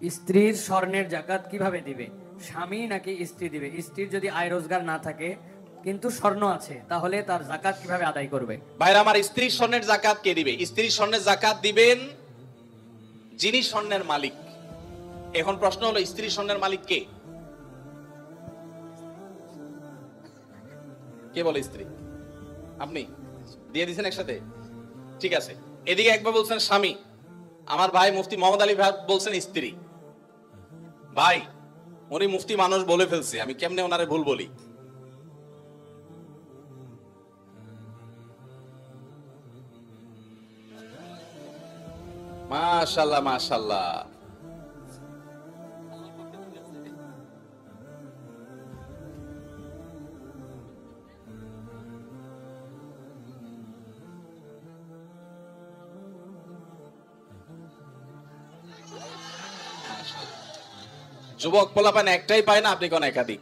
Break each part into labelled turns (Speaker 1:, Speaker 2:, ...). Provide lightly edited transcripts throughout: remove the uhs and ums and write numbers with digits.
Speaker 1: স্ত্রীর স্বর্ণের জাকাত কিভাবে দিবে? স্বামী নাকি স্ত্রী দিবে? স্ত্রীর যদি আয় রোজগার না থাকে কিন্তু স্বর্ণ আছে, তাহলে তার জাকাত কিভাবে আদায় করবে?
Speaker 2: ভাইরা আমার, স্ত্রীর স্বর্ণের জাকাত কে দিবে? স্ত্রীর স্বর্ণের জাকাত দিবেন যিনি স্বর্ণের মালিক। এখন প্রশ্ন হলো, স্ত্রীর স্বর্ণের মালিক কে? কে বলে স্ত্রী? আপনি দিয়ে দিচ্ছেন একসাথে? ঠিক আছে, এদিকে একবার বলছেন স্বামী, আমার ভাই মুফতি মোহাম্মদ আলী ভাই বলছেন স্ত্রী। ভাই, উনি মুফতি মানুষ বলে ফেলছে, আমি কেমনে ওনারে ভুল বলি? মাশাআল্লাহ মাশাআল্লাহ। যুবক পোলাপান একটাই পায় না, আপনি কোন একাধিক?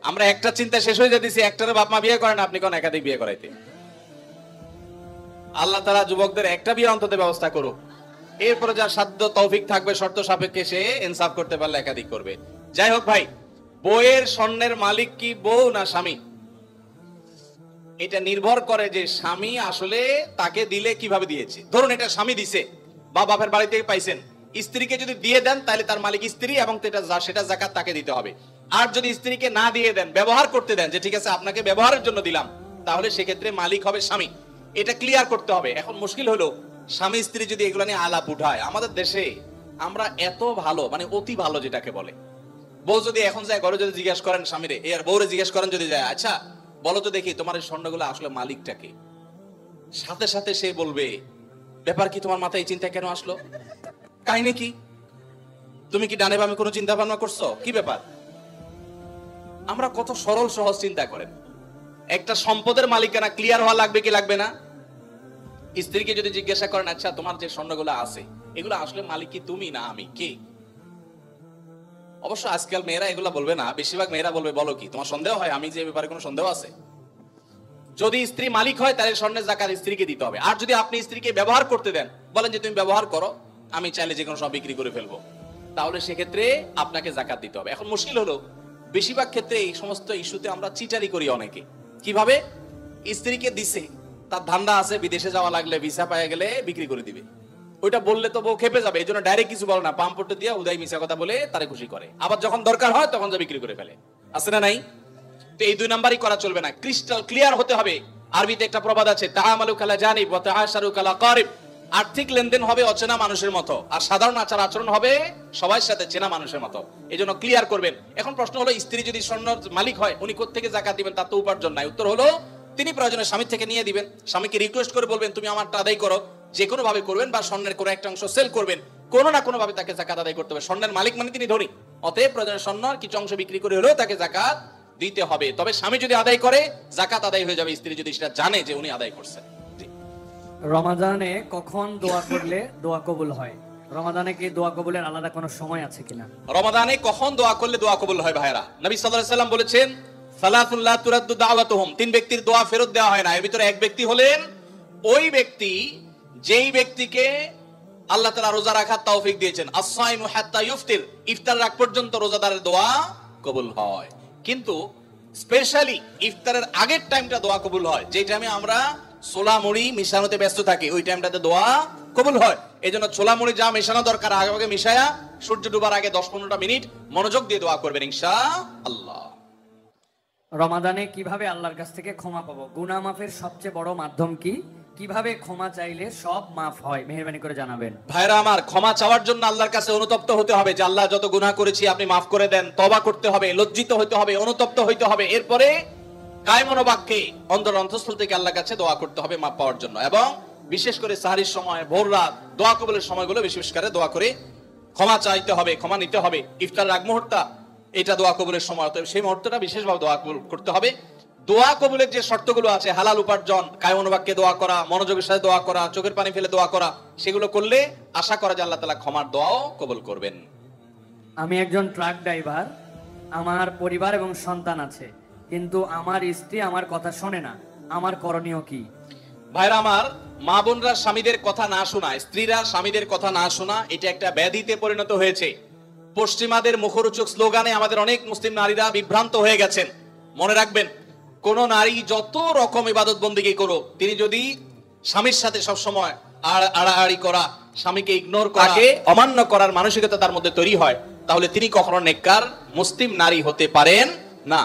Speaker 2: আমরা একটা চিন্তা শেষ হয়ে যেতেছি, একটারে বাপ মা বিয়ে করেন, আপনি কোন একাধিক বিয়ে করাইতে? আল্লাহ তাআলা যুবকদের একটা বিয়ে অন্তত ব্যবস্থা করুক, এরপরে যা সাধ্য তৌফিক থাকবে শর্ত সাপেক্ষে সে ইনসাফ করতে পারলে একাধিক করবে। যাই হোক ভাই, বউয়ের স্বর্ণের মালিক কি বউ না স্বামী? এটা নির্ভর করে যে স্বামী আসলে তাকে দিলে কিভাবে দিয়েছে। ধরুন এটা স্বামী দিছে বা বাপের বাড়ি থেকে পাইছেন, স্ত্রীকে যদি দিয়ে দেন তাহলে তার মালিক স্ত্রী এবং সেটা যাকাত তাকে দিতে হবে। আর যদি স্ত্রীকে না দিয়ে দেন, ব্যবহার করতে দেন, যে ঠিক আছে আপনাকে ব্যবহারের জন্য দিলাম, তাহলে সেক্ষেত্রে মালিক হবে স্বামী। এটা ক্লিয়ার করতে হবে। এখন মুশকিল হলো, স্বামী স্ত্রী যদি এগুলো নিয়ে আলাপ উঠায়, আমাদের দেশে আমরা এত ভালো, মানে অতি ভালো যেটাকে বলে, বউ যদি এখন যায় ঘরে যদি জিজ্ঞেস করেন স্বামীরে, এর বউরে জিজ্ঞেস করেন যদি যায়, আচ্ছা বলো তো দেখি তোমার এই স্বর্ণগুলো আসলে মালিকটাকে, সাথে সাথে সে বলবে, ব্যাপার কি, তোমার মাথায় এই চিন্তা কেন আসলো, কাহিনী কি, তুমি কি ডানে বামে কোনো চিন্তা ভাবনা করছো, কি ব্যাপার? আমরা কত সরল সহজ চিন্তা করেন। একটা সম্পদের মালিকানা ক্লিয়ার হওয়া লাগবে কি লাগবে না? স্ত্রীকে যদি জিজ্ঞাসা করেন, আচ্ছা তোমার যে স্বর্ণগুলো আছে এগুলো আসলে মালিক কি তুমি না আমি, কে? অবশ্য আজকাল মেয়েরা এগুলা বলবে না, বেশিরভাগ মেয়েরা বলবে, বলো কি তোমার সন্দেহ হয় আমি যে ব্যাপারে কোনো সন্দেহ আছে? যদি স্ত্রী মালিক হয় তাহলে স্বর্ণের জাকাত স্ত্রীকে দিতে হবে। আর যদি আপনি স্ত্রীকে ব্যবহার করতে দেন, বলেন যে তুমি ব্যবহার করো, আমি চাইলে যে কোনো সব বিক্রি করে ফেলবো, তাহলে সেক্ষেত্রে আপনাকে জাকাত দিতে হবে। এখন মুশকিল হলো, বেশিরভাগ ক্ষেত্রে এই সমস্ত ইস্যুতে আমরা চিটারি করি অনেকে। কিভাবে? স্ত্রীকে দিছে, তার ধান্দা আছে বিদেশে যাওয়া লাগলে ভিসা পায়ে গেলে বিক্রি করে দিবে, ওইটা বললে তো বউ খেপে যাবে, এই জন্য ডাইরেক্ট কিছু বলে না, পাম্পটে দিয়ে উদয় মিশা কথা বলে তারে খুশি করে, আবার যখন দরকার হয় তখন যা বিক্রি করে ফেলে। আছে না নাই? তো এই দুই নাম্বারই করা চলবে না, ক্রিস্টাল ক্লিয়ার হতে হবে। আরবিতে একটা প্রবাদ আছে, তাআমালু কালা জানিব ওয়া তাআশারু কালা কারিব। আর্থিক লেনদেন হবে অচেনা মানুষের মতো, আর সাধারণ আচার আচরণ হবে সবার সাথে চেনা মানুষের মতো। এই জন্য ক্লিয়ার করবেন। এখন প্রশ্ন হলো, স্ত্রী যদি স্বর্ণের মালিক হয়, উনি কোত্থেকে জাকাত দিবেন? তার তো উপার্জন নাই। উত্তর হলো, তিনি প্রয়োজনে স্বামী থেকে নিয়ে দিবেন। স্বামীকে রিকোয়েস্ট করে বলবেন, তুমি আমারটা আদায় করো, যে কোনো ভাবে করবেন, বা স্বর্ণের কোনো একটা অংশ সেল করবেন, কোনো না কোনো ভাবে তাকে জাকাত আদায় করতে হবে। স্বর্ণের মালিক মানে তিনি ধনী, অতএব প্রয়োজনে স্বর্ণের কিছু অংশ বিক্রি করে হলেও তাকে জাকাত দিতে হবে। তবে স্বামী যদি আদায় করে, জাকাত আদায় হয়ে যাবে, স্ত্রী যদি সেটা জানে যে উনি আদায় করছেন।
Speaker 1: রমাদানে কখন দোয়া করলে দোয়া কবুল হয়? রমাদানে কি দোয়া কবুলের আলাদা কোনো সময় আছে কিনা?
Speaker 2: রমাদানে কখন দোয়া করলে দোয়া কবুল হয় ভাইরা? নবী সাল্লাল্লাহু আলাইহি সাল্লাম বলেছেন, সালাতুন লা তুরাদ্দু দাওয়াতুহুম, তিন ব্যক্তির দোয়া ফেরত দেওয়া হয় না। এর ভিতরে এক ব্যক্তি হলেন ওই ব্যক্তি যেই ব্যক্তিকে আল্লাহ তাআলা রোজা রাখার তৌফিক দিয়েছেন। as-সাইমু হাত্তা ইফতির, ইফতার রাখ পর্যন্ত রোজাদারের দোয়া কবুল হয়। কিন্তু স্পেশালি ইফতারের আগের টাইমটা দোয়া কবুল হয়, যে টাইমে আমরা ছোলা মুড়ি মিশানোতে ব্যস্ত থাকি, ওই টাইমটাতে দোয়া কবুল হয়। এই জন্য ছোলা মুড়ি যা মেশানো দরকার আগে আগে মিশায়া সূর্য ডুবার আগে 10-15টা মিনিট মনোযোগ দিয়ে দোয়া করবেন ইনশাআল্লাহ।
Speaker 1: রমাদানে কিভাবে আল্লাহর কাছ থেকে ক্ষমা পাবো? গুনাহ মাফের সবচেয়ে বড় মাধ্যম কি? কিভাবে ক্ষমা চাইলে সব মাফ হয়? মেহেরবানি করে জানাবেন।
Speaker 2: ভাইরা আমার, ক্ষমা চাওয়ার জন্য আল্লাহর কাছে অনুতপ্ত হতে হবে, যে আল্লাহ যত গুনাহ করেছি আপনি মাফ করে দেন। তওবা করতে হবে, লজ্জিত হতে হবে, অনুতপ্ত হইতে হবে। এরপরে কায়মন বাক্যে অন্তর অন্তঃস্থল থেকে আল্লাহর কাছে দোয়া করতে হবে মাফ পাওয়ার জন্য। এবং বিশেষ করে সাহরির সময়, ভোর রাত, দোয়া কবুলের সময়গুলো বিশেষ করে দোয়া করে ক্ষমা চাইতে হবে, ক্ষমা নিতে হবে। ইফতার আগ মুহূর্ত এটা দোয়া কবুলের সময়, সেই মুহূর্তটা বিশেষভাবে দোয়া কবুল করতে হবে। দোয়া কবুলের যে শর্তগুলো আছে, হালাল উপার্জন, কায়মন বাক্যে দোয়া করা, মনোযোগের সাথে দোয়া করা, চোখের পানি ফেলে দোয়া করা, সেগুলো করলে আশা করা যায় আল্লাহ তাআলা ক্ষমার দোয়াও কবুল করবেন।
Speaker 1: আমি একজন ট্রাক ড্রাইভার, আমার পরিবার এবং সন্তান আছে, কিন্তু আমার স্ত্রী আমার কথা শোনে না, আমার করণীয় কি?
Speaker 2: ভাইরা আমার, মা বোনরা স্বামীদের কথা না শোনা, স্ত্রীরা স্বামীদের কথা না শোনা, এটা একটা ব্যাধিতে পরিণত হয়েছে। পশ্চিমাদের মুখরোচক স্লোগানে আমাদের অনেক মুসলিম নারীরা বিভ্রান্ত হয়ে গেছেন। মনে রাখবেন, কোন নারী যত রকম ইবাদত বন্দেগী করো, তিনি যদি স্বামীর সাথে সবসময় আড়াআড়ি করা, স্বামীকে ইগনোর করা, অমান্য করার মানসিকতা তার মধ্যে তৈরি হয়, তাহলে তিনি কখনো নেককার মুসলিম নারী হতে পারেন না।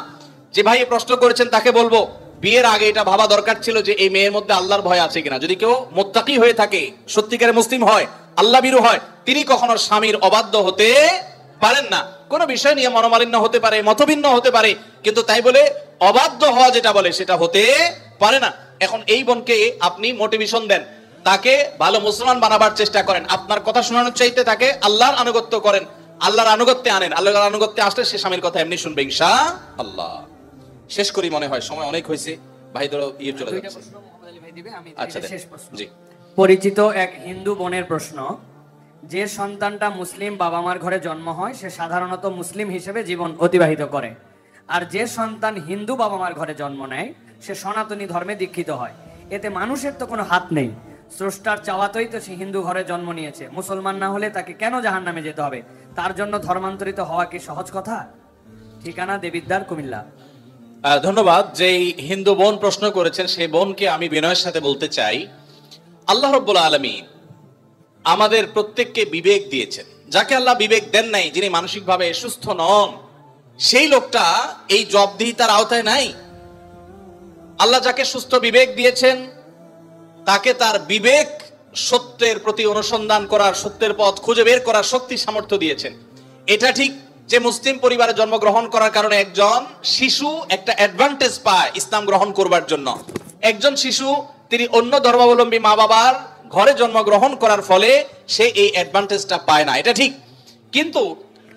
Speaker 2: যে ভাই প্রশ্ন করেছেন তাকে বলবো, বিয়ের আগে এটা ভাবা দরকার ছিল যে এই মেয়ের মধ্যে আল্লাহর ভয় আছে কিনা। যদি কেউ মুত্তাকি হয়ে থাকে, সত্যিকারের মুসলিম হয়, আল্লাহ ভীরু হয়, তিনি কখনো স্বামীর অবাধ্য হতে পারেন না। কোন বিষয় নিয়ে মনোমালিন্য হতে পারে, মতভিন্ন হতে পারে, কিন্তু তাই বলে অবাধ্য হওয়া যেটা বলে সেটা হতে পারে না। এখন এই বোনকে আপনি মোটিভেশন দেন, তাকে ভালো মুসলমান বানাবার চেষ্টা করেন, আপনার কথা শোনানোর চাইতে তাকে আল্লাহর আনুগত্য করেন, আল্লাহর আনুগত্যে আনেন। আল্লাহর আনুগত্যে আসলে সে স্বামীর কথা এমনি শুনবে ইনশাআল্লাহ। শেষ করি, মনে হয় সময় অনেক হয়েছে। ভাই ধরো ইয়ে চলে যাচ্ছে। আচ্ছা,
Speaker 1: শেষ প্রশ্ন।
Speaker 2: জি।
Speaker 1: পরিচিত এক হিন্দু বোনের প্রশ্ন, যে সন্তানটা মুসলিম বাবা মার ঘরে জন্ম হয় সে সাধারণত মুসলিম হিসেবে জীবন অতিবাহিত করে, আর যে সন্তান হিন্দু বাবা মার ঘরে জন্ম নেয় সে সনাতনী ধর্মে দীক্ষিত হয়। এতে মানুষের তো কোনো হাত নেই, স্রষ্টার চাওয়াতেই তো সে হিন্দু ঘরে জন্ম নিয়েছে। মুসলমান না হলে তাকে কেন জাহান্নামে যেতে হবে? তার জন্য ধর্মান্তরিত হওয়া কি সহজ কথা? ঠিকানা দেবিদ্বার, কুমিল্লা।
Speaker 2: ধন্যবাদ। যেই হিন্দু বোন প্রশ্ন করেছেন সেই বোনকে আমি বিনয়ের সাথে বলতে চাই, আল্লাহ রাব্বুল আলামিন আমাদের প্রত্যেককে বিবেক দিয়েছেন। যাকে আল্লাহ বিবেক দেন নাই, যিনি মানসিকভাবে সুস্থ নন, সেই লোকটা এই জবাবদিহিতার আওতায় নাই। আল্লাহ যাকে সুস্থ বিবেক দিয়েছেন তাকে তার বিবেক সত্যের প্রতি অনুসন্ধান করার, সত্যের পথ খুঁজে বের করার শক্তি সামর্থ্য দিয়েছেন। এটা ঠিক যে মুসলিম পরিবারে জন্মগ্রহণ করার কারণে একজন শিশু একটা অ্যাডভান্টেজ পায় ইসলাম গ্রহণ করবার জন্য। একজন শিশু তিনি অন্য ধর্মাবলম্বী মা বাবার ঘরে জন্মগ্রহণ করার ফলে সে এই অ্যাডভান্টেজটা পায় না, এটা ঠিক। কিন্তু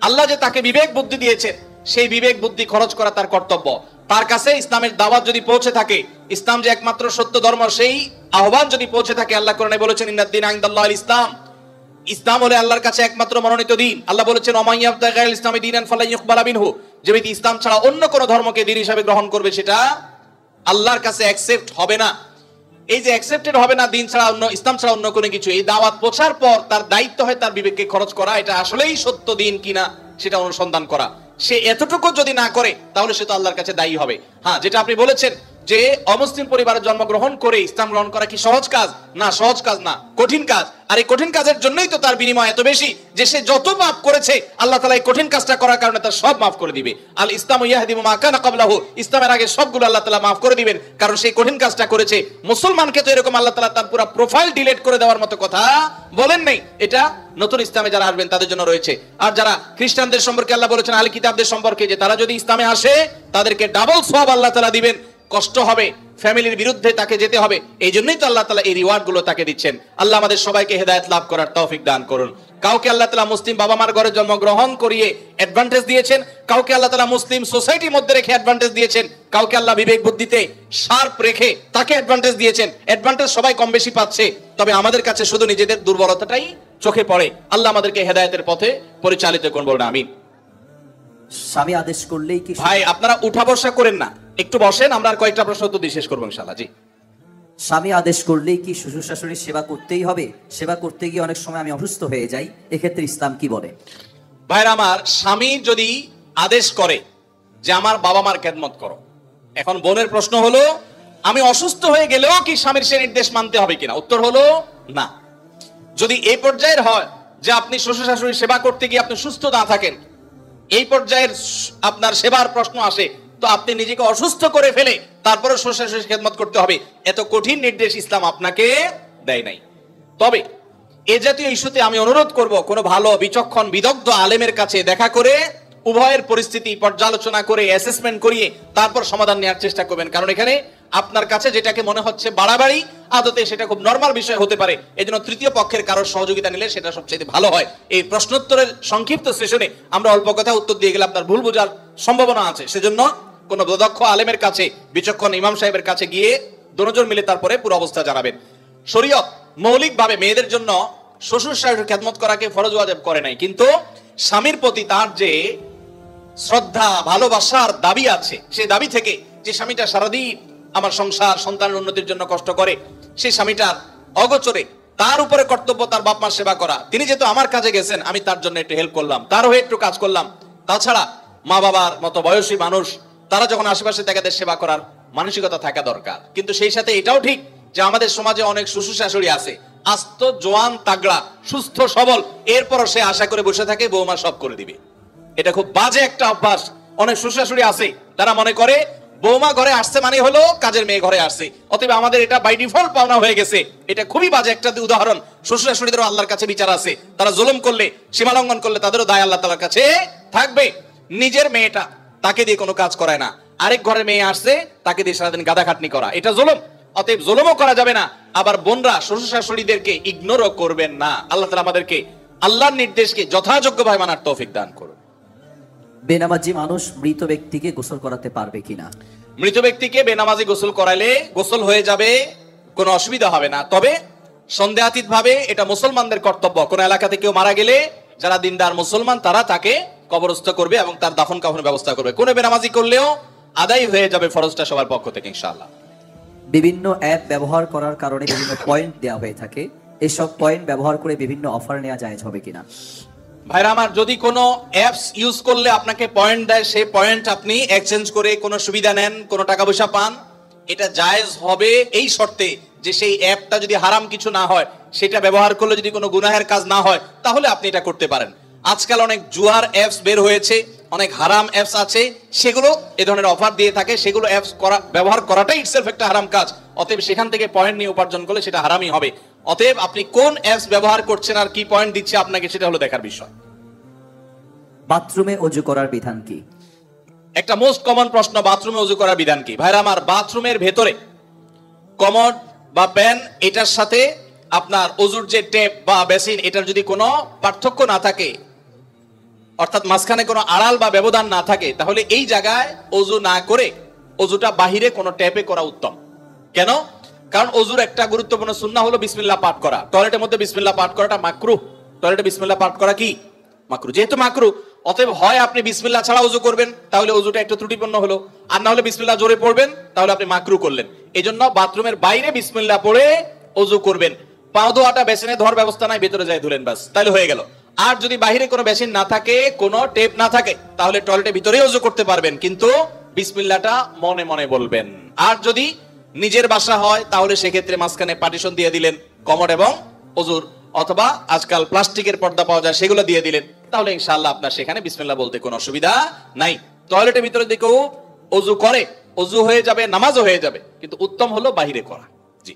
Speaker 2: আল্লাহ যে তাকে বিবেক বুদ্ধি দিয়েছেন, সেই বিবেক বুদ্ধি খরচ করা তার কর্তব্য। তার কাছে ইসলামের দাওয়াত যদি পৌঁছে থাকে, ইসলাম যে একমাত্র সত্য ধর্ম, সেই আহ্বান যদি পৌঁছে থাকে, আল্লাহ কোরআনে বলেছেন ইন্নাদ-দীনা ইনদাল্লাহিল ইসলাম, ইসলাম হলো আল্লাহর কাছে একমাত্র মনোনীত দিন। আল্লাহ বলেছেন ওমান ইয়াবতাগি গায়রাল ইসলামি দীনান ফালান ইউকবালা মিনহু, যে ব্যক্তি ইসলাম ছাড়া অন্য কোন ধর্মকে দ্বীন হিসেবে গ্রহণ করবে সেটা আল্লাহর কাছে অ্যাকসেপ্ট হবে না। এই যে অ্যাকসেপ্টেড হবে না দিন ছাড়া, অন্য ইসলাম ছাড়া অন্য কোনো কিছু, এই দাওয়াত পৌঁছার পর তার দায়িত্ব হয় তার বিবেককে খরচ করা, এটা আসলেই সত্য দিন কিনা সেটা অনুসন্ধান করা। সে এতটুকু যদি না করে তাহলে সে তো আল্লাহর কাছে দায়ী হবে। হ্যাঁ, যেটা আপনি বলেছেন যে অমুসলিম পরিবারে জন্মগ্রহণ করে ইসলাম গ্রহণ করা কি সহজ কাজ? না, সহজ কাজ না, কঠিন কাজ। আর এই কঠিন কাজের জন্যই তো তার বিনিময় এত বেশি যে সে যত পাপ করেছে আল্লাহ তাআলা এই কঠিন কাজটা করার কারণে তার সব মাফ করে দিবে। আল ইসলামু ইয়াহদি মা কানা ক্বাবলাহু, ইসলামের আগে সবগুলো আল্লাহ তাআলা মাফ করে দিবেন, কারণ সেই কঠিন কাজটা করেছে। মুসলমানকে তো এরকম আল্লাহ তাআলা তার পুরো প্রোফাইল ডিলিট করে দেওয়ার মতো কথা বলেন নাই। এটা নতুন ইসলামে যারা আসবেন তাদের জন্য রয়েছে। আর যারা খ্রিস্টানদের সম্পর্কে আল্লাহ বলেছেন আহলে কিতাবদের সম্পর্কে যে তারা যদি ইসলামে আসে তাদেরকে ডাবল সওয়াব আল্লাহ তাআলা দিবেন, কষ্ট হবে, ফ্যামিলির বিরুদ্ধে তাকে যেতে হবে, এই জন্যই তো আল্লাহ তাআলা এই রিওয়ার্ড গুলো তাকে দিচ্ছেন। আল্লাহ আমাদের সবাইকে হেদায়েত লাভ করার তৌফিক দান করুন। কাউকে আল্লাহ তাআলা মুসলিম বাবা মার ঘরে জন্মগ্রহণ করিয়ে অ্যাডভান্টেজ দিয়েছেন, কাউকে আল্লাহ তাআলা মুসলিম সোসাইটির মধ্যে রেখে অ্যাডভান্টেজ দিয়েছেন, কাউকে আল্লাহ বিবেক বুদ্ধিতে শার্প রেখে তাকে অ্যাডভান্টেজ দিয়েছেন। অ্যাডভান্টেজ সবাই কম বেশি পাচ্ছে, তবে আমাদের কাছে শুধু নিজেদের দুর্বলতাটাই চোখে পড়ে। আল্লাহ আমাদেরকে হেদায়েতের পথে পরিচালিত করুন, বলুন আমিন।
Speaker 3: স্বামী আদেশ করলেই কি?
Speaker 2: ভাই আপনারা উঠা বসা করেন না, একটু বসেন, আমরা আর কয়েকটা প্রশ্ন উত্তর দিয়ে শেষ করবো ইনশাআল্লাহ। জি।
Speaker 3: স্বামী আদেশ করলেই কি শ্বশুর শাশুড়ির সেবা করতেই হবে? সেবা করতে গিয়ে অনেক সময় আমি অসুস্থ হয়ে যাই, এক্ষেত্রে ইসলাম কি বলে?
Speaker 2: ভাইরা আমার, স্বামী যদি আদেশ করে যে আমার বাবা মার খেদমত করো, এখন বোনের প্রশ্ন হলো আমি অসুস্থ হয়ে গেলেও কি স্বামীর সে নির্দেশ মানতে হবে কিনা? উত্তর হলো না। যদি এই পর্যায়ের হয় যে আপনি শ্বশুর শাশুড়ির সেবা করতে গিয়ে আপনি সুস্থ না থাকেন, এই পর্যায়ের আপনার সেবার প্রশ্ন আসে, তো আপনি নিজেকে অসুস্থ করে ফেলে তারপরে শ্বশুর শাশুড়ির খেদমত করতে হবে, এত কঠিন নির্দেশ ইসলাম আপনাকে দেয় নাই। তবে এ জাতীয় ইস্যুতে আমি অনুরোধ করব, কোন ভালো বিচক্ষণ বিদগ্ধ আলেমের কাছে দেখা করে উভয়ের পরিস্থিতি পর্যালোচনা করে অ্যাসেসমেন্ট করিয়ে তারপর সমাধান নেওয়ার চেষ্টা করবেন। কারণ এখানে আপনার কাছে যেটাকে মনে হচ্ছে বাড়াবাড়ি, আদতে সেটা খুব নরমাল বিষয় হতে পারে। এজন্য তৃতীয় পক্ষের কারোর সহযোগিতা নিলে সেটা সবচেয়ে ভালো হয়। এই প্রশ্নোত্তরের সংক্ষিপ্ত সেশনে আমরা অল্প কথা উত্তর দিয়ে গেলে আপনার ভুল বোঝার সম্ভাবনা আছে। সেজন্য কোন দক্ষ আলেমের কাছে, বিচক্ষণ ইমাম সাহেবের কাছে গিয়ে দুজন মিলে তারপরে পুরো অবস্থা জানাবেন। শরীয়ত মৌলিকভাবে মেয়েদের জন্য শ্বশুর শাশুড়ির খেদমত করাকে ফরজ ওয়াজিব করে নাই, কিন্তু স্বামীর প্রতি তার যে শ্রদ্ধা ভালোবাসার দাবি আছে, সেই দাবি থেকে যে স্বামীটা সারাদিন আমার সংসার সন্তানের উন্নতির জন্য কষ্ট করে, সেই স্বামীটার অগোচরে তার উপরে কর্তব্য তার বাপ মার সেবা করা। তিনি যেহেতু আমার কাজে গেছেন, আমি তার জন্য একটু হেল্প করলাম, তার হয়ে একটু কাজ করলাম। তাছাড়া মা বাবার মতো বয়সী মানুষ, তারা যখন আশেপাশে তাদের সেবা করার মানসিকতা থাকা দরকার। কিন্তু সেই সাথে এটাও ঠিক যে আমাদের সমাজে অনেক শ্বশুর শাশুড়ি আছে, আস্ত জোয়ান তাগড়া সুস্থ সবল, এরপরও সে আশা করে বসে থাকে বৌমা সব করে দিবে। এটা খুব বাজে একটা অভ্যাস। অনেক শ্বশুর শাশুড়ি আছে তারা মনে করে বৌমা ঘরে আসছে মানে হলো কাজের মেয়ে ঘরে আসছে, অতএব আমাদের এটা বাই ডিফল্ট পাওনা হয়ে গেছে। এটা খুবই বাজে একটা উদাহরণ। শ্বশুর শাশুড়িদেরও আল্লাহর কাছে বিচার আছে, তারা জুলুম করলে, সীমা লঙ্ঘন করলে তাদেরও দায় আল্লাহ তাআলার কাছে থাকবে। নিজের মেয়েটা তাকে দিয়ে কোনো কাজ করায় না, আরেক ঘরের মেয়ে আসছে তাকে দিয়ে সারাদিন গাদা খাটনি করা, এটা জুলুম। অতএব জুলুমও করা যাবে না। আবার বোনরা শ্বশুর শাশুড়িদেরকে ইগনোরও করবেন না। আল্লাহ তাআলা আমাদেরকে আল্লাহর নির্দেশকে যথাযোগ্যভাবে মানার তৌফিক দান করুন।
Speaker 3: বেনামাজি মানুষ মৃত ব্যক্তিকে গোসল করাতে পারবে কিনা?
Speaker 2: মৃত ব্যক্তিকে বেনামাজি গোসল করাইলে গোসল হয়ে যাবে, কোনো অসুবিধা হবে না। তবে সন্দেহাতীত ভাবে এটা মুসলমানদের কর্তব্য। কোন এলাকাতে কেউ মারা গেলে যারা দিনদার মুসলমান তারা তাকে কবরস্থ করবে এবং তার দাফন কাফনের ব্যবস্থা করবে। কোন বেনামাজি করলেও আদায় হয়ে যাবে ফরজটা সবার পক্ষ থেকে ইনশাআল্লাহ।
Speaker 3: বিভিন্ন অ্যাপ ব্যবহার করার কারণে বিভিন্ন পয়েন্ট দেওয়া হয়ে থাকে, এসব পয়েন্ট ব্যবহার করে বিভিন্ন অফার নেওয়া জায়েজ হবে কিনা?
Speaker 2: ভাইরা আমার, যদি কোনো অ্যাপস ইউজ করলে আপনাকে পয়েন্ট দেয়, সেই পয়েন্ট আপনি এক্সচেঞ্জ করে কোনো সুবিধা নেন, কোনো টাকা পয়সা পান, এটা জায়েজ হবে এই শর্তে যে সেই অ্যাপটা যদি হারাম কিছু না হয়, সেটা ব্যবহার করলে যদি কোনো গুনাহের কাজ না হয়, তাহলে আপনি এটা করতে পারেন। আজকাল অনেক জুয়ার অ্যাপস বের হয়েছে, অনেক হারাম অ্যাপস আছে, সেগুলো এ ধরনের অফার দিয়ে থাকে। সেগুলো অ্যাপস ব্যবহার করাটাই ইটসেলফ একটা হারাম কাজ। অতএব সেখান থেকে পয়েন্ট নিয়ে উপার্জন করলে সেটা হারামই হবে। অতএব আপনি কোন অ্যাপস ব্যবহার করছেন আর কি পয়েন্ট দিচ্ছে আপনাকে, সেটা হলো দেখার বিষয়।
Speaker 3: বাথরুমে ওযু করার বিধান কি?
Speaker 2: একটা মোস্ট কমন প্রশ্ন, বাথরুমে ওযু করার বিধান কি? ভাইরা আমার, বাথরুমের ভেতরে কমোড বা প্যান, এটার সাথে আপনার ওযুর যে টেপ বা বেসিন, এটার যদি কোনো পার্থক্য না থাকে, অর্থাৎ মাঝখানে কোনো আড়াল বা ব্যবধান না থাকে, তাহলে এই জায়গায় ওযু না করে ওযুটা বাহিরে কোনো ট্যাপে করা উত্তম। কেন? কারণ ওযুর একটা গুরুত্বপূর্ণ সুন্নাহ হলো বিসমিল্লাহ পাঠ করা। টয়লেটের মধ্যে বিসমিল্লাহ পাঠ করাটা মাকরুহ। টয়লেটে বিসমিল্লাহ পাঠ করা কি? মাকরুহ। যেহেতু মাকরুহ, অতএব হয় আপনি বিসমিল্লাহ ছাড়া ওযু করবেন, তাহলে ওযুটা একটু ত্রুটিপূর্ণ হলো, আর না হলে বিসমিল্লাহ জোরে পড়বেন, তাহলে আপনি মাকরুহ করলেন। এজন্য বাথরুমের বাইরে বিসমিল্লাহ পড়ে ওযু করবেন। পা ধোয়াটা বেসিনে ধোয়ার ব্যবস্থা নাই, ভেতরে যায় ধুলেন, বাস, তাহলে হয়ে গেল। আর যদি বাইরে কোনো বেসিন না থাকে, কোনো টেপ না থাকে, তাহলে টয়লেটের ভিতরেই ওযু করতে পারবেন, কিন্তু বিসমিল্লাহটা মনে মনে বলবেন। আর যদি নিজের বাসা হয়, তাহলে সেক্ষেত্রে মাঝখানে পার্টিশন দিয়ে দিলেন কমোড এবং ওযুর, অথবা আজকাল প্লাস্টিকের পর্দা পাওয়া যায়, সেগুলো দিয়ে দিলেন, তাহলে ইনশাআল্লাহ আপনার সেখানে বিসমিল্লাহ বলতে কোনো অসুবিধা নাই। টয়লেটের ভিতরে দিকেও ওযু করে, ওযু হয়ে যাবে, নামাজও হয়ে যাবে, কিন্তু উত্তম হলো বাহিরে করা। জি।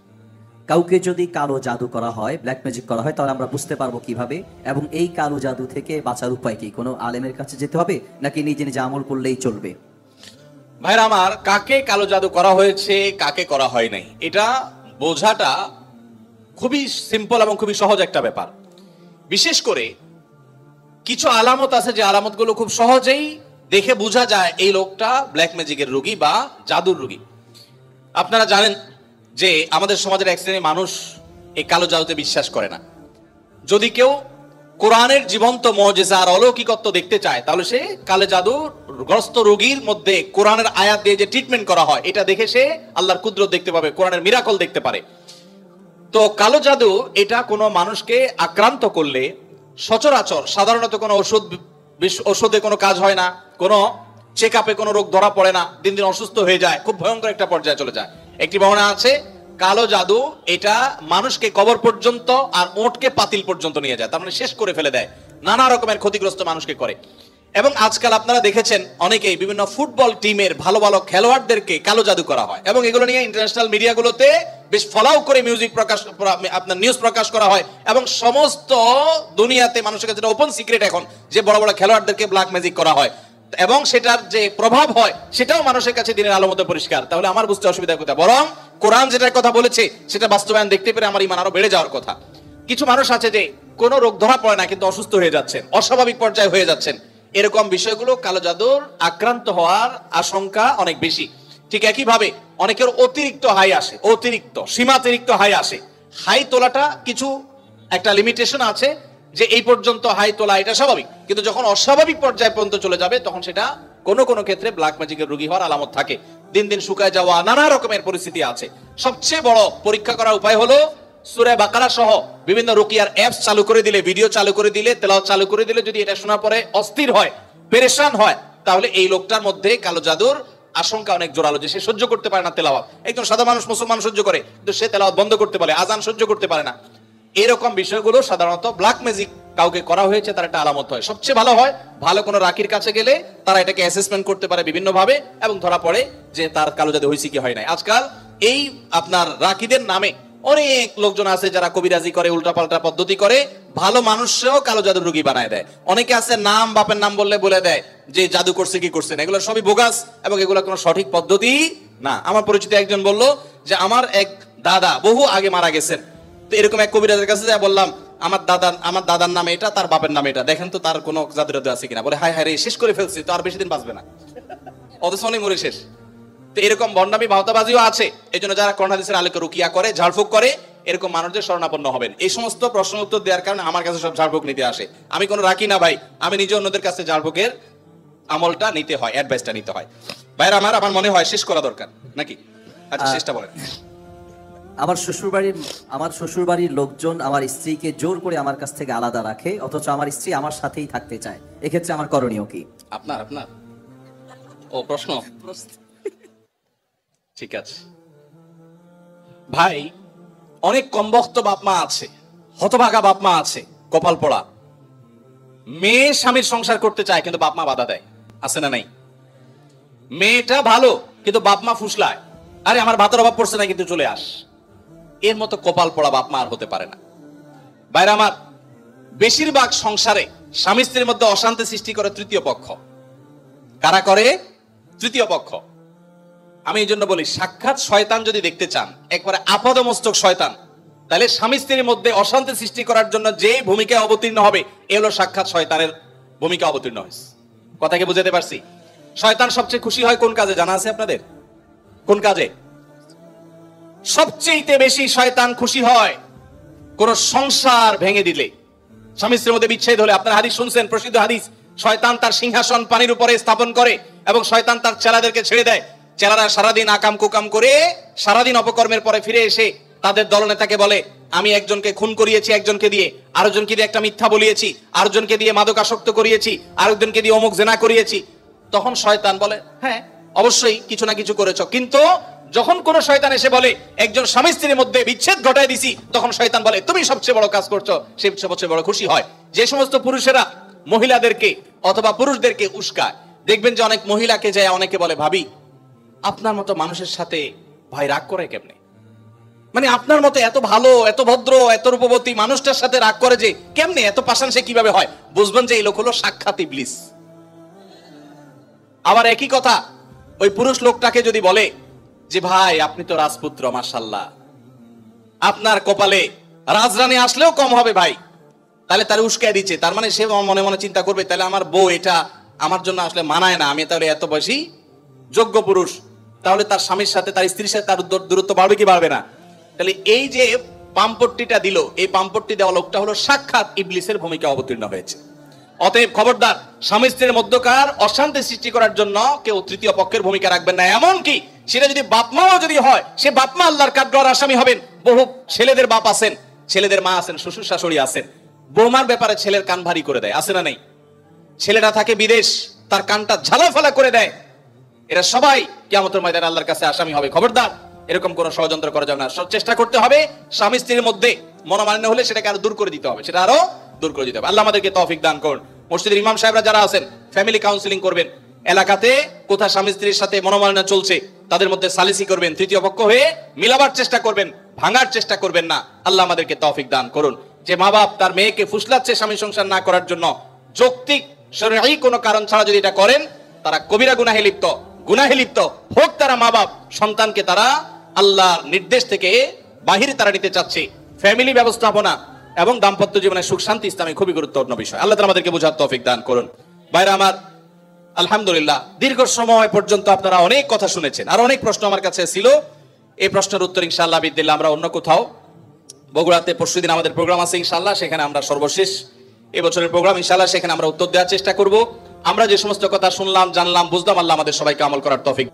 Speaker 3: কাউকে যদি কালো জাদু করা হয়, ব্ল্যাক ম্যাজিক করা হয়, তাহলে আমরা বুঝতে পারবো কিভাবে? এবং এই কালো জাদু থেকে বাঁচার উপায় কি? কোনো আলেমের কাছে যেতে হবে নাকি নিজে নিজে আমল করলেই চলবে?
Speaker 2: ভাইরা আমার, কাকে কালো জাদু করা হয়েছে, কাকে করা হয় নাই, এটা বোঝাটা খুবই সিম্পল এবং খুবই সহজ একটা ব্যাপার। বিশেষ করে কিছু আলামত আছে, যে আলামতগুলো খুব সহজেই দেখে বোঝা যায় এই লোকটা ব্ল্যাক ম্যাজিকের রোগী বা জাদুর রোগী। আপনারা জানেন যে আমাদের সমাজের এক শ্রেণীর মানুষ এই কালো জাদুতে বিশ্বাস করে না। যদি কেউ কোরআনের জীবন্ত মুজিজা আর অলৌকিকত্ব দেখতে চায়, তাহলে সে কালো জাদু গ্রস্ত রোগীর মধ্যে কোরআনের আয়াত দিয়ে যে ট্রিটমেন্ট করা হয়, এটা দেখে সে আল্লাহর কুদরত দেখতে পাবে, কোরআনের মিরাকল দেখতে পারে। তো কালো জাদু এটা কোনো মানুষকে আক্রান্ত করলে সচরাচর সাধারণত কোনো ওষুধে কোনো কাজ হয় না, কোনো চেক আপে কোনো রোগ ধরা পড়ে না, দিন দিন অসুস্থ হয়ে যায়, খুব ভয়ঙ্কর একটা পর্যায়ে চলে যায়। একটি বর্ণনা আছে, কালো জাদু এটা মানুষকে কবর পর্যন্ত আর ওটকে পাতিল পর্যন্ত নিয়ে যায়, তার মানে শেষ করে ফেলে দেয়, নানা রকমের ক্ষতিগ্রস্ত মানুষকে করে। এবং আজকাল আপনারা দেখেছেন অনেকেই বিভিন্ন ফুটবল টিমের ভালো ভালো খেলোয়াড়দেরকে কালো জাদু করা হয়, এবং এগুলো নিয়ে ইন্টারন্যাশনাল মিডিয়াগুলোতে বেশ ফলাও করে আপনার নিউজ প্রকাশ করা হয়, এবং সমস্ত দুনিয়াতে মানুষের কাছে ওপেন সিক্রেট এখন যে বড় বড় খেলোয়াড়দেরকে ব্ল্যাক ম্যাজিক করা হয়, এবং সেটার যে প্রভাব হয় সেটাও মানুষের কাছে দিনের আলো মতো পরিষ্কার। তাহলে আমার বুঝতে অসুবিধা কোথায়? বরং কোরআন যেটার কথা বলেছে সেটা বাস্তবায়ন দেখতে পেরে আমার ঈমান আরো বেড়ে যাওয়ার কথা। কিছু মানুষ আছে যে কোনো রোগ ধরা পড়ে না, কিন্তু অসুস্থ হয়ে যাচ্ছেন, অস্বাভাবিক পর্যায়ে হয়ে যাচ্ছেন, এরকম বিষয়গুলো কালো জাদুর আক্রান্ত হওয়ার আশঙ্কা অনেক বেশি। ঠিক একইভাবে অনেকের অতিরিক্ত হাই আসে, অতিরিক্ত সীমাতিরিক্ত হাই আসে। হাই তোলাটা কিছু একটা লিমিটেশন আছে, যে এই পর্যন্ত হাই তোলা এটা স্বাভাবিক, কিন্তু যখন অস্বাভাবিক পর্যায়ে পর্যন্ত চলে যাবে, তখন সেটা কোনো কোনো ক্ষেত্রে ব্ল্যাক ম্যাজিকের রোগী হওয়ার আলামত থাকে। দিন দিন শুকায় যাওয়া, নানা রকমের পরিস্থিতি আছে। সবচেয়ে বড় পরীক্ষা করার উপায় হলো সূরা বাকারা সহ বিভিন্ন রুকিয়ার অ্যাপস চালু করে দিলে, ভিডিও চালু করে দিলে, তেলাওয়াত চালু করে দিলে যদি এটা শোনার পরে অস্থির হয়, পেরেশান হয়, তাহলে এই লোকটার মধ্যে কালো জাদুর আশঙ্কা অনেক জোরালো, যে সে সহ্য করতে পারে না তেলাওয়াত। একজন সাদা মানুষ মুসলমান সহ্য করে, কিন্তু সে তেলাওয়াত বন্ধ করতে পারে, আজান সহ্য করতে পারে না। এরকম বিষয়গুলো সাধারণত ব্ল্যাক ম্যাজিক কাউকে করা হয়েছে তার একটা আলামত হয়। সবচেয়ে ভালো হয় ভালো কোনো রাকির কাছে গেলে তারা এটাকে অ্যাসেসমেন্ট করতে পারে বিভিন্ন ভাবে এবং ধরা পড়ে যে তার কালো জাদু হয়েছে কি হয় নাই। আজকাল এই আপনার রাকিদের নামে অনেক লোকজন আছে যারা কবিরাজি করে, উল্টাপাল্টা পদ্ধতি করে, ভালো মানুষও কালো জাদুর রোগী বানায় দেয়। অনেকে আছে নাম বাপের নাম বললে বলে দেয় যে জাদু করছে কি করছে না, এগুলো সবই বোগাস এবং এগুলো কোনো সঠিক পদ্ধতি না। আমার পরিচিত একজন বলল যে আমার এক দাদা বহু আগে মারা গেছেন, তো এরকম এক কবিরাজের কাছে যা বললাম আমার দাদার নামে এটা, তার বাপের নামে এটা, দেখেন তো তার কোনো জাদু টাদু আছে কিনা। বলে হায় হায় রে, শেষ করে ফেলছি, তো আর বেশি দিন বাঁচবে না, অথচ অনেক মরে শেষ। তো এরকম বন্ডামি ভাওতাবাজিও আছে। এই জন্য যারা কোরআন হাদিসের আলোকে রুকিয়া করে, ঝাড়ফুঁক করে, এরকম মানুষদের শরণাপন্ন হবেন। এই সমস্ত প্রশ্ন উত্তর দেওয়ার কারণে আমার কাছে সব ঝাড়ফুঁক নিতে আসে। আমি কোনো রাখি না ভাই, আমি নিজে অন্যদের কাছে ঝাড়ফুঁকের আমলটা নিতে হয়, অ্যাডভাইসটা নিতে হয়। ভাইরা আমার মনে হয় শেষ করা দরকার নাকি? আচ্ছা শেষটা বলেন।
Speaker 3: আমার শ্বশুরবাড়ির লোকজন আমার স্ত্রীকে জোর করে আমার কাছ থেকে আলাদা রাখে, অথচ আমার স্ত্রী আমার সাথেই থাকতে চায়, এক্ষেত্রে আমার করণীয় কি?
Speaker 2: আপনার ও প্রশ্ন, ঠিক আছে ভাই। অনেক কমবখ্ত বাপ মা আছে, হতভাগা বাপ মা আছে, কপাল পড়া, মেয়ে স্বামীর সংসার করতে চায় কিন্তু বাপ মা বাধা দেয়, আছে না নাই? মেয়েটা ভালো কিন্তু বাপ মা ফুসলায়, আরে আমার ভাতের অভাব পড়ছে না কিন্তু চলে আস। এর মতো কপাল পড়া বাপ মা আর হতে পারে না। বাইরে আমার বেশিরভাগ সংসারে স্বামী স্ত্রীর মধ্যে অশান্তি সৃষ্টি করে তৃতীয় পক্ষ। কারা করে? তৃতীয় পক্ষ। আমি এই জন্য বলি, সাক্ষাৎ শয়তান যদি দেখতে চান, একবারে আপাদমস্তক শয়তান, তাহলে স্বামী স্ত্রীর মধ্যে অশান্তি সৃষ্টি করার জন্য যে ভূমিকায় অবতীর্ণ হবে, এ হলো সাক্ষাৎ শয়তানের ভূমিকা অবতীর্ণ হয়েছে। কথাকে বুঝাতে পারছি? শয়তান সবচেয়ে খুশি হয় কোন কাজে জানা আছে আপনাদের? কোন কাজে সবচেয়ে বেশি শয়তান খুশি হয়? কোন সংসার ভেঙে দিলে, স্বামী স্ত্রীর মধ্যে বিচ্ছেদ হলে। আপনার হাদিস শুনছেন, প্রসিদ্ধ হাদিস, শয়তান তার সিংহাসন পানির উপরে স্থাপন করে এবং শয়তান তার চেলাদেরকে ছেড়ে দেয়। চেলারা সারাদিন আকাম কুকাম করে, সারাদিন অপকর্মের পরে ফিরে এসে তাদের দলনেতাকে বলে, আমি একজনকে খুন করিয়েছি একজনকে দিয়ে, আরেকজনকে দিয়ে একটা মিথ্যা বলিয়েছি, আরেকজনকে দিয়ে মাদকাসক্ত করিয়েছি, আরেকজনকে দিয়ে অমুক জেনা করিয়েছি। তখন শয়তান বলে, হ্যাঁ অবশ্যই কিছু না কিছু করেছ। কিন্তু যখন কোন শয়তান এসে বলে একজন স্বামী স্ত্রীর মধ্যে বিচ্ছেদ ঘটায় দিছি, তখন শয়তান বলে তুমি সবচেয়ে বড় কাজ করছো, সে সবচেয়ে বড় খুশি হয়। যে সমস্ত পুরুষেরা মহিলাদেরকে অথবা পুরুষদেরকে উস্কায়, দেখবেন যে অনেক মহিলাকে যায় অনেকে বলে, ভাবি আপনার মতো মানুষের সাথে ভাই রাগ করে কেমনে? মানে আপনার মতো এত ভালো, এত ভদ্র, এত রূপবতী মানুষটার সাথে রাগ করে যে কেমনে? এত পাষাণ সে কিভাবে হয়? বুঝবেন যে এই লোক হলো সাক্ষাৎ ইবলিস। আবার একই কথা ওই পুরুষ লোকটাকে যদি বলে যে ভাই আপনি তো রাজপুত্র, মাশাআল্লাহ, আপনার কপালে রাজরানী আসলেও কম হবে ভাই, তাহলে তার উস্কায় দিচ্ছে। তার মানে সে মনে মনে চিন্তা করবে, তাহলে আমার বউ এটা আমার জন্য আসলে মানায় না, আমি তাহলে এত বেশি যোগ্য পুরুষ। তাহলে তার স্বামীর সাথে, তার স্ত্রীর সাথে তার দূরত্ব বাড়বে কি বাড়বে না? তাহলে এই যে পাম্পট্টিটা দিল, এই পাম্পট্টি দেওয়া লোকটা হলো সাক্ষাৎ ইবলিসের ভূমিকা অবতীর্ণ হয়েছে। অতএব খবরদার, স্বামী স্ত্রীর মধ্যকার অশান্তি সৃষ্টি করার জন্য কেউ তৃতীয় পক্ষের ভূমিকা রাখবেন না। এমনকি সেটা যদি বাপমাও যদি হয়, সে বাপমা আল্লাহর কাঠগড়ার আসামি হবেন। বহু ছেলেদের বাপ আছেন, ছেলেদের মা আছেন, শ্বশুর শাশুড়ি আছেন, বৌমার ব্যাপারে ছেলের কান ভারী করে দেয়, আছে না নেই? ছেলেটা থাকে বিদেশ, তার কানটা ঝালাফালা করে দেয়। এরা সবাই কিয়ামতের ময়দানে আল্লাহর কাছে আসামি হবে। খবরদার, এরকম কোন ষড়যন্ত্র করা যাবে না। চেষ্টা করতে হবে স্বামী স্ত্রীর মধ্যে মনোমালিন্য হলে সেটাকে আরো দূর করে দিতে হবে, সেটা আরো দূর করে দিতে হবে। আল্লাহ আমাদেরকে তৌফিক দান করুন। মসজিদের ইমাম সাহেবরা যারা আছেন, ফ্যামিলি কাউন্সিলিং করবেন। এলাকাতে কোথায় স্বামী স্ত্রীর সাথে মনোমালিন্য চলছে, তাদের মধ্যে সালিসি করবেন, তৃতীয় পক্ষ হয়ে মিলাবার চেষ্টা করবেন, ভাঙার চেষ্টা করবেন না। আল্লাহ আমাদেরকে তৌফিক দান করুন। যে মা বাপ তার মেয়েকে ফুসলাচ্ছে স্বামী সংসার না করার জন্য, যৌক্তিক শরঈ কোনো কারণ ছাড়া যদি এটা করেন, তারা কবিরা গুনাহে লিপ্ত হোক। তারা মা বাপ সন্তানকে তারা আল্লাহর নির্দেশ থেকে বাহিরে তারা নিতে চাচ্ছে। ফ্যামিলি ব্যবস্থাপনা এবং দাম্পত্য জীবনের সুখ শান্তি ইসলামে খুবই গুরুত্বপূর্ণ বিষয়। আল্লাহ তাআলা আমাদেরকে বোঝার তৌফিক দান করুন। ভাইরা আমার, আলহামদুলিল্লাহ দীর্ঘ সময় পর্যন্ত আপনারা অনেক কথা শুনেছেন, আর অনেক প্রশ্ন আমার কাছে ছিল। এই প্রশ্নের উত্তর ইনশাআল্লাহ বিদিল্লাহ আমরা অন্য কোথাও, বগুড়াতে পরশুদিন আমাদের প্রোগ্রাম আছে ইনশাআল্লাহ, সেখানে আমরা সর্বশেষ এবছরের প্রোগ্রাম ইনশাআল্লাহ, সেখানে আমরা উত্তর দেওয়ার চেষ্টা করব। আমরা যে সমস্ত কথা শুনলাম, জানলাম, বুঝলাম, আল্লাহ আমাদের সবাইকে আমল করার তৌফিক